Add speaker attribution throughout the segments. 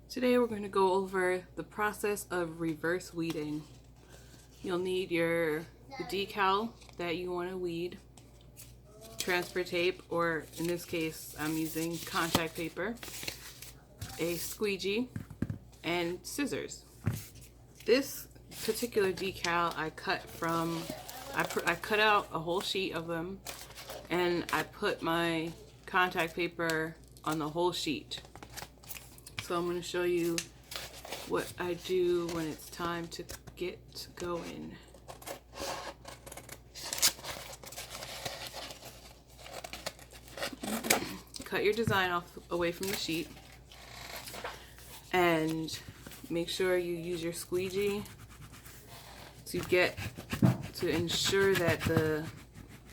Speaker 1: Today we're going to go over the process of reverse weeding. You'll need the decal that you want to weed, transfer tape, or in this case I'm using contact paper, a squeegee, and scissors. This particular decal I cut out a whole sheet of them and I put my contact paper on the whole sheet. So I'm going to show you what I do when it's time to get going. Cut your design off away from the sheet and make sure you use your squeegee to ensure that the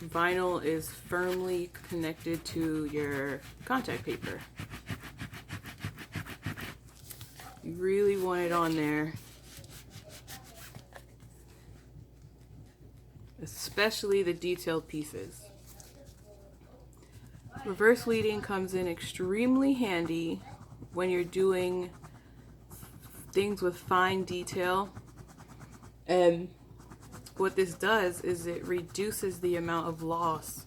Speaker 1: vinyl is firmly connected to your contact paper. You really want it on there, especially the detailed pieces. Reverse weeding comes in extremely handy when you're doing things with fine detail, and what this does is it reduces the amount of loss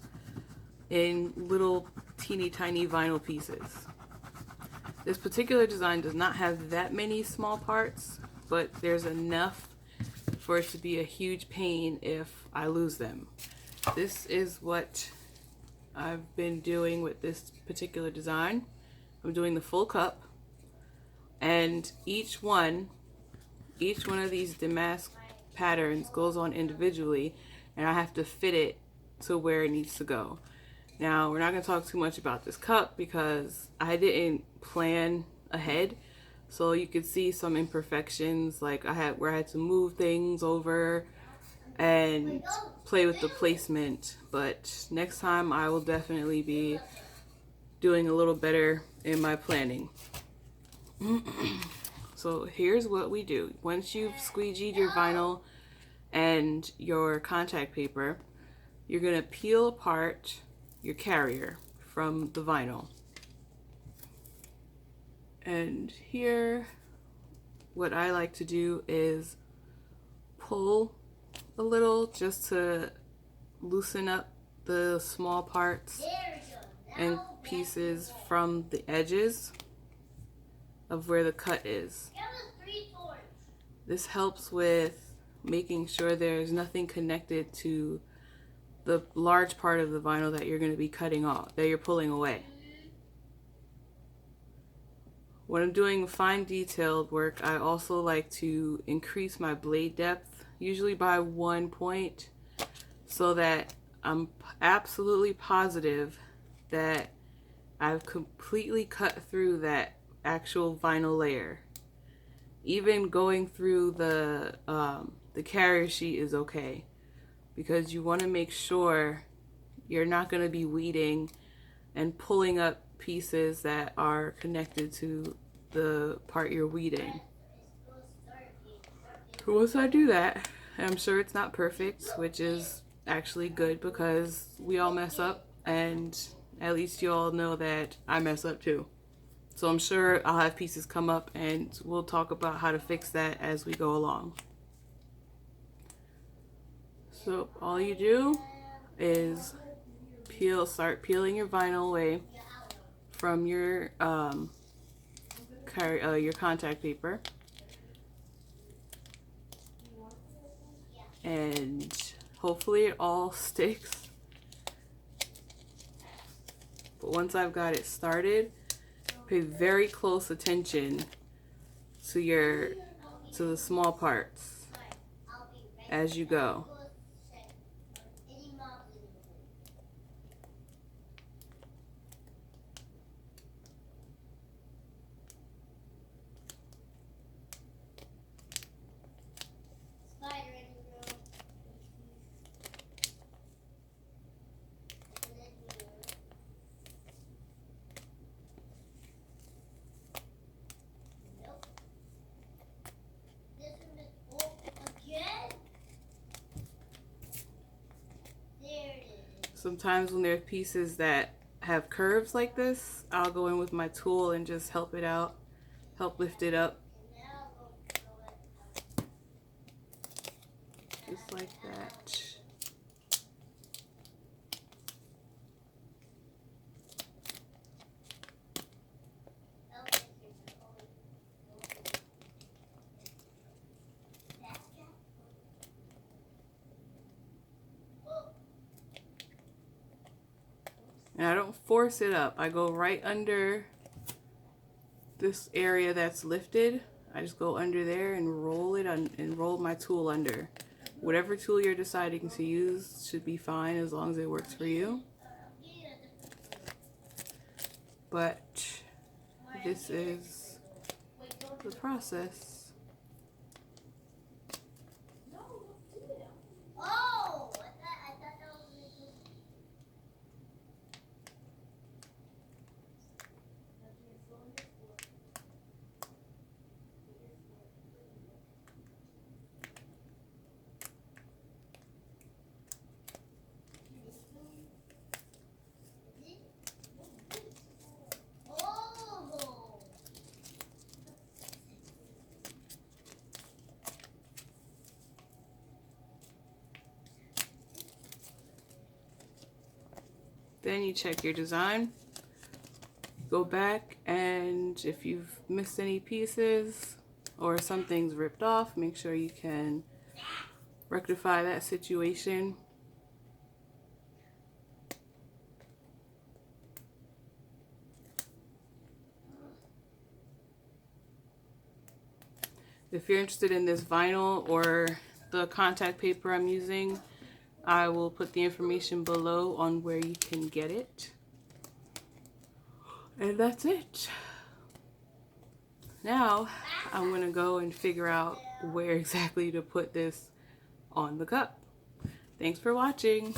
Speaker 1: in little teeny tiny vinyl pieces. This particular design does not have that many small parts, but there's enough for it to be a huge pain if I lose them. This is what I've been doing with this particular design. I'm doing the full cup, and each one of these damask patterns goes on individually, and I have to fit it to where it needs to go. Now, we're not going to talk too much about this cup because I didn't plan ahead, so you could see some imperfections like where I had to move things over and play with the placement, but next time I will definitely be doing a little better in my planning. So here's what we do. Once you've squeegeed your vinyl and your contact paper, you're going to peel apart your carrier from the vinyl. And here, what I like to do is pull a little just to loosen up the small parts and pieces from the edges of where the cut is. This helps with making sure there's nothing connected to the large part of the vinyl that you're going to be cutting off, that you're pulling away. When I'm doing fine detailed work, I also like to increase my blade depth, usually by 1 point, so that I'm absolutely positive that I've completely cut through that actual vinyl layer. Even going through the carrier sheet is okay, because you want to make sure you're not going to be weeding and pulling up pieces that are connected to the part you're weeding. Once I do that, I'm sure it's not perfect, which is actually good because we all mess up, and at least you all know that I mess up too. So I'm sure I'll have pieces come up and we'll talk about how to fix that as we go along. So all you do is start peeling your vinyl away from your contact paper, and hopefully it all sticks. But once I've got it started, pay very close attention to the small parts as you go. Sometimes when there's pieces that have curves like this, I'll go in with my tool and just help it out help lift it up. Just like that. And I don't force it up. I go right under this area that's lifted. I just go under there and roll it and roll my tool under. Whatever tool you're deciding to use should be fine as long as it works for you. But this is the process. Then you check your design, go back, and if you've missed any pieces or something's ripped off, make sure you can rectify that situation. If you're interested in this vinyl or the contact paper I'm using, I will put the information below on where you can get it. And that's it. Now I'm gonna go and figure out where exactly to put this on the cup. Thanks for watching.